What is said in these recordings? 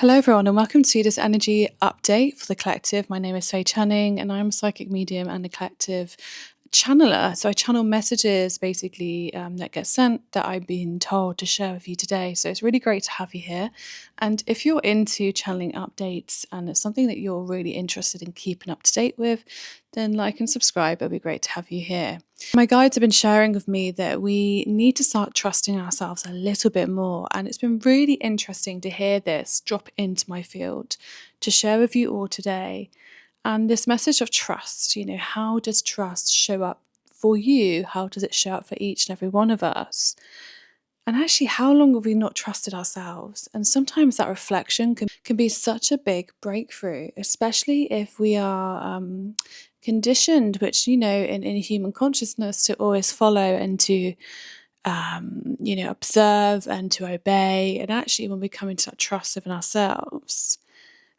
Hello, everyone, and welcome to this energy update for the collective. My name is Faye and I'm a psychic medium and a collective channeler. So I channel messages basically that get sent that I've been told to share with you today. So it's really great to have you here. And if you're into channeling updates and it's something that you're really interested in keeping up to date with, then like and subscribe. It'll be great to have you here. My guides have been sharing with me that we need to start trusting ourselves a little bit more. And it's been really interesting to hear this drop into my field to share with you all today. And this message of trust, how does trust show up for you? How does it show up for each and every one of us? And actually, how long have we not trusted ourselves? And sometimes that reflection can be such a big breakthrough, especially if we are conditioned, which, in human consciousness, to always follow and to, observe and to obey. And actually, when we come into that trust within ourselves,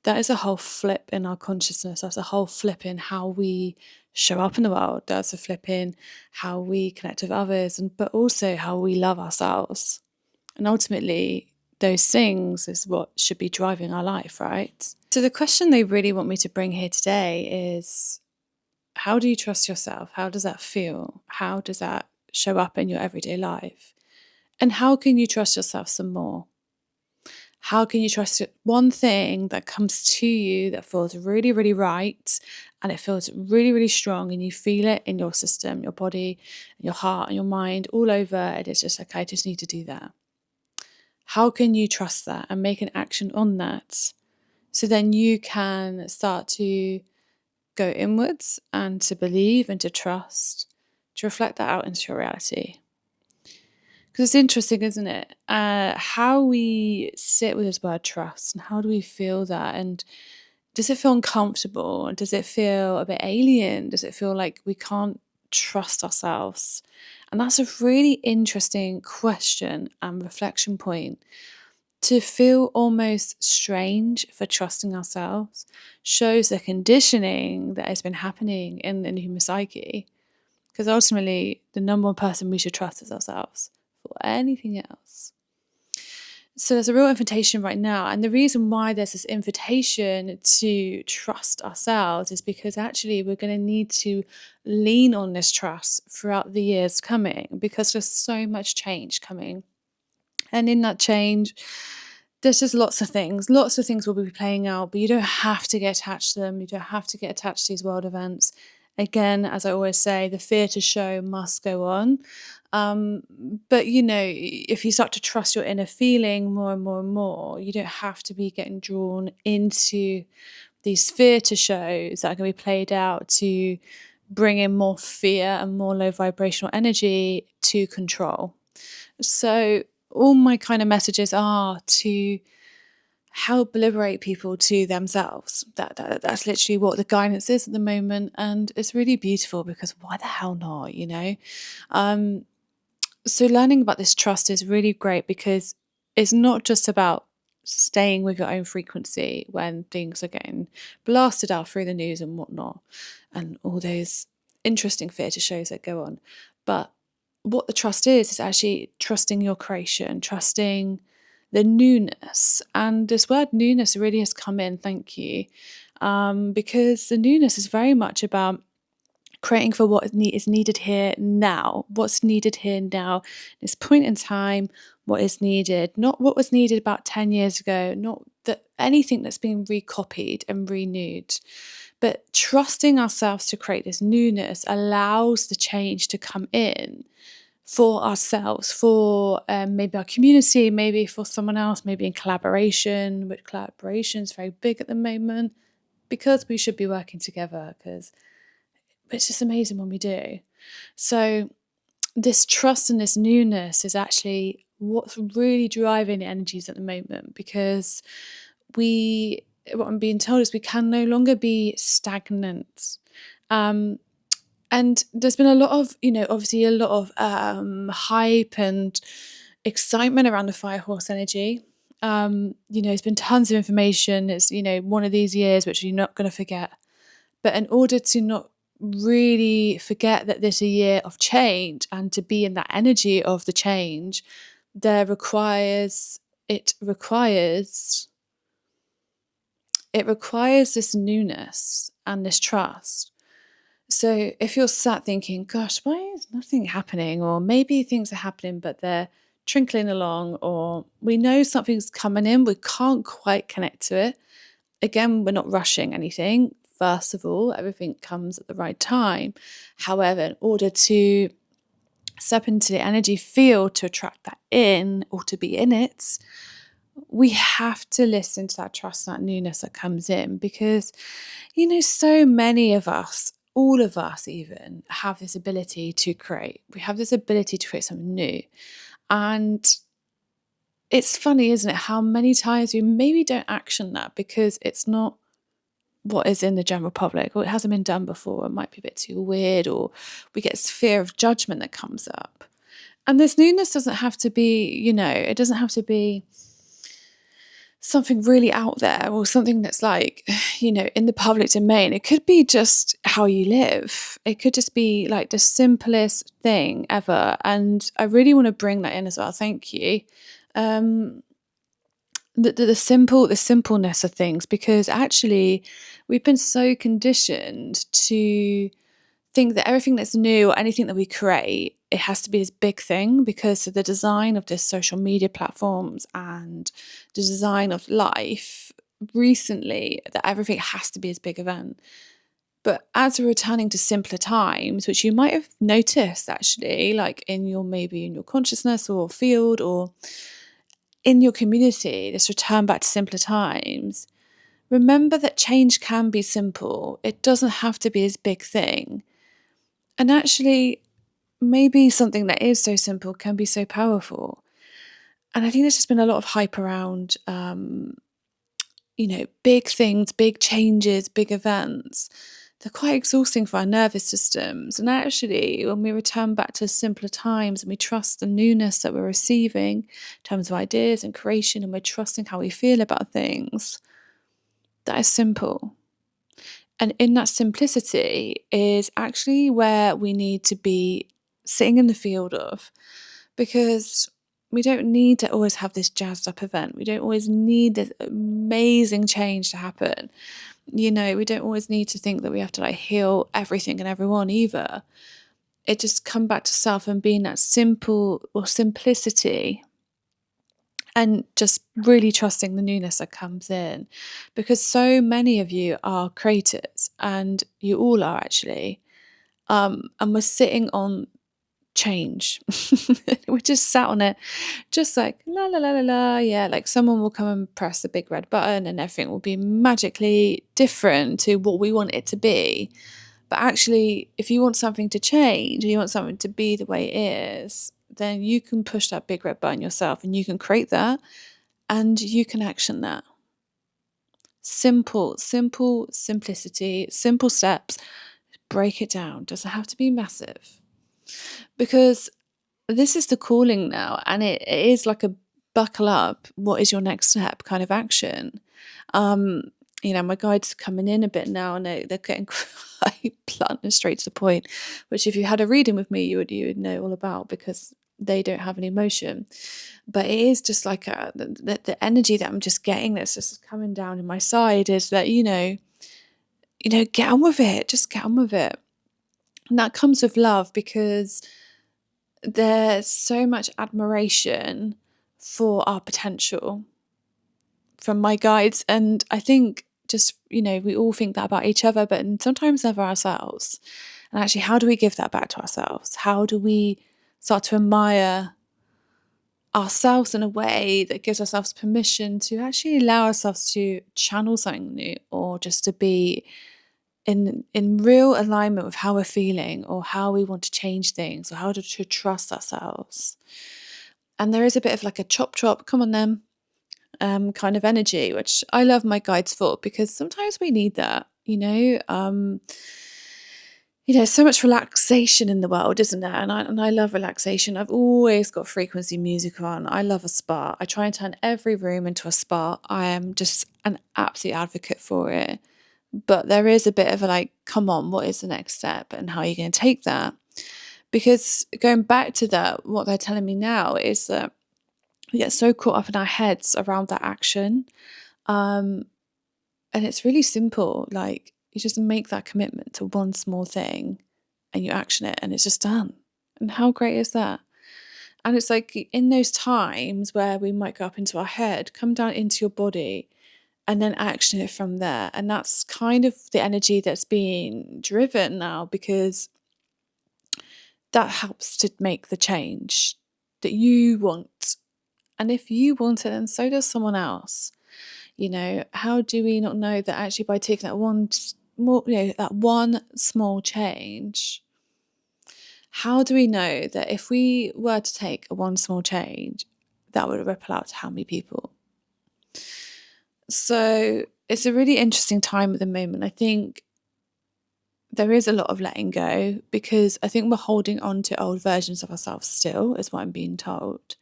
that is a whole flip in our consciousness. That's a whole flip in how we show up in the world. That's a flip in how we connect with others, but also how we love ourselves. And ultimately, those things is what should be driving our life, right? So the question they really want me to bring here today is, how do you trust yourself? How does that feel? How does that show up in your everyday life? And how can you trust yourself some more? How can you trust one thing that comes to you that feels really, really right and it feels really, really strong and you feel it in your system, your body, your heart, and your mind all over, and it's just like, I just need to do that. How can you trust that and make an action on that so then you can start to go inwards and to believe and to trust, to reflect that out into your reality? Because it's interesting, isn't it? How we sit with this word trust and how do we feel that? And does it feel uncomfortable? Does it feel a bit alien? Does it feel like we can't trust ourselves? And that's a really interesting question and reflection point. To feel almost strange for trusting ourselves shows the conditioning that has been happening in the human psyche. Because ultimately, the number one person we should trust is ourselves for anything else. So there's a real invitation right now. And the reason why there's this invitation to trust ourselves is because actually we're going to need to lean on this trust throughout the years coming, because there's so much change coming. And in that change, there's just lots of things will be playing out, but you don't have to get attached to them. You don't have to get attached to these world events. Again, as I always say, the theatre show must go on. But if you start to trust your inner feeling more and more and more, you don't have to be getting drawn into these theatre shows that are going to be played out to bring in more fear and more low vibrational energy to control. So all my kind of messages are to help liberate people to themselves. That's literally what the guidance is at the moment, and it's really beautiful because why the hell not, So learning about this trust is really great because it's not just about staying with your own frequency when things are getting blasted out through the news and whatnot, and all those interesting theatre shows that go on, but what the trust is actually trusting your creation, trusting the newness. And this word newness really has come in, thank you, because the newness is very much about creating for what is needed here now, what's needed here now, this point in time, what is needed, not what was needed about 10 years ago, not that anything that's been recopied and renewed. But trusting ourselves to create this newness allows the change to come in for ourselves, for maybe our community, maybe for someone else, maybe in collaboration, which collaboration is very big at the moment because we should be working together, because it's just amazing when we do. So this trust and this newness is actually what's really driving the energies at the moment, because what I'm being told is we can no longer be stagnant. And there's been a lot of, obviously a lot of hype and excitement around the fire horse energy. There's been tons of information. It's, one of these years which you're not going to forget. But in order to not really forget that this is a year of change and to be in that energy of the change, it requires it requires this newness and this trust. So if you're sat thinking, gosh, why is nothing happening? Or maybe things are happening, but they're trickling along, or we know something's coming in, we can't quite connect to it. Again, we're not rushing anything. First of all, everything comes at the right time. However, in order to step into the energy field to attract that in or to be in it, we have to listen to that trust, that newness that comes in, because, so many of us, all of us even, have this ability to create. We have this ability to create something new. And it's funny, isn't it, how many times we maybe don't action that because it's not what is in the general public, or it hasn't been done before, it might be a bit too weird, or we get this fear of judgment that comes up. And this newness doesn't have to be, it doesn't have to be something really out there or something that's like, in the public domain. It could be just how you live. It could just be like the simplest thing ever. And I really want to bring that in as well. Thank you. The simpleness of things, because actually we've been so conditioned to think that everything that's new or anything that we create, it has to be this big thing because of the design of this social media platforms and the design of life recently, that everything has to be this big event. But as we're returning to simpler times, which you might have noticed actually, like maybe in your consciousness or field or in your community, this return back to simpler times, remember that change can be simple. It doesn't have to be this big thing. And actually, maybe something that is so simple can be so powerful. And I think there's just been a lot of hype around, big things, big changes, big events. They're quite exhausting for our nervous systems. And actually, when we return back to simpler times and we trust the newness that we're receiving in terms of ideas and creation, and we're trusting how we feel about things, that is simple. And in that simplicity is actually where we need to be sitting in the field of, because we don't need to always have this jazzed up event. We don't always need this amazing change to happen. We don't always need to think that we have to heal everything and everyone either. It just come back to self and being that simple or simplicity, and just really trusting the newness that comes in, because so many of you are creators, and you all are actually, and we're sitting on change. We just sat on it, just like la la la la la. Yeah, like someone will come and press the big red button and everything will be magically different to what we want it to be. But actually, if you want something to change, you want something to be the way it is, then you can push that big red button yourself and you can create that and you can action that. Simplicity, simple steps. Break it down. Doesn't have to be massive. Because this is the calling now, and it is like a buckle up, what is your next step kind of action. My guides are coming in a bit now, and they're getting quite blunt and straight to the point, which if you had a reading with me, you would know all about, because they don't have any emotion. But it is just like the energy that I'm just getting that's just coming down in my side is that, get on with it, just get on with it. And that comes with love, because there's so much admiration for our potential from my guides. And I think just, we all think that about each other, but sometimes never ourselves. And actually, how do we give that back to ourselves? How do we start to admire ourselves in a way that gives ourselves permission to actually allow ourselves to channel something new, or just to be in real alignment with how we're feeling, or how we want to change things, or how to trust ourselves. And there is a bit of like a chop, come on then, kind of energy, which I love my guides for, because sometimes we need that, so much relaxation in the world, isn't there? And I love relaxation. I've always got frequency music on. I love a spa. I try and turn every room into a spa. I am just an absolute advocate for it. But there is a bit of a come on, what is the next step and how are you going to take that? Because going back to that, what they're telling me now is that we get so caught up in our heads around that action. And it's really simple. Like, you just make that commitment to one small thing and you action it and it's just done. And how great is that? And it's like in those times where we might go up into our head, come down into your body and then action it from there. And that's kind of the energy that's being driven now, because that helps to make the change that you want. And if you want it, then so does someone else. How do we not know that actually by taking that one small, that one small change, how do we know that if we were to take a one small change, that would ripple out to how many people? So it's a really interesting time at the moment. I think there is a lot of letting go, because I think we're holding on to old versions of ourselves still, is what I'm being told.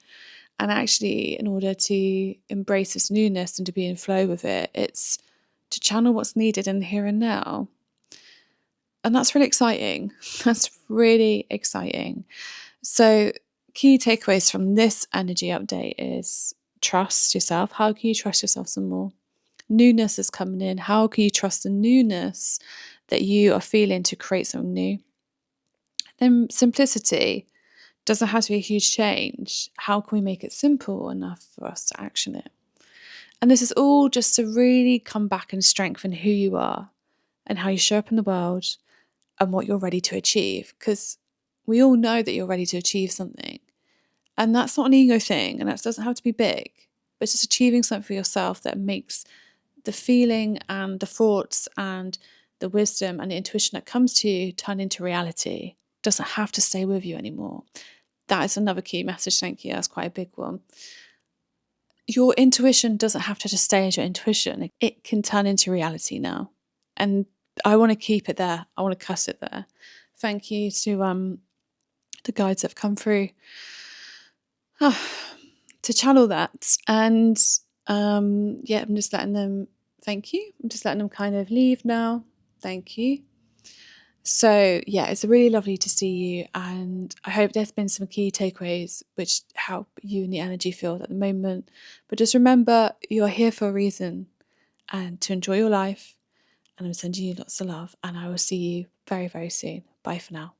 And actually, in order to embrace this newness and to be in flow with it, it's to channel what's needed in the here and now. And that's really exciting. That's really exciting. So, key takeaways from this energy update is trust yourself. How can you trust yourself some more? Newness is coming in. How can you trust the newness that you are feeling to create something new? Then simplicity. Doesn't have to be a huge change. How can we make it simple enough for us to action it? And this is all just to really come back and strengthen who you are and how you show up in the world and what you're ready to achieve. Because we all know that you're ready to achieve something. And that's not an ego thing, and that doesn't have to be big. But it's just achieving something for yourself that makes the feeling and the thoughts and the wisdom and the intuition that comes to you turn into reality. It doesn't have to stay with you anymore. That is another key message. Thank you. That's quite a big one. Your intuition doesn't have to just stay as your intuition. It can turn into reality now. And I want to keep it there. I want to cuss it there. Thank you to the guides that have come through to channel that. And I'm just letting them, thank you. I'm just letting them kind of leave now. Thank you. So it's really lovely to see you, and I hope there's been some key takeaways which help you in the energy field at the moment. But just remember, you're here for a reason, and to enjoy your life. And I'm sending you lots of love, and I will see you very, very soon. Bye for now.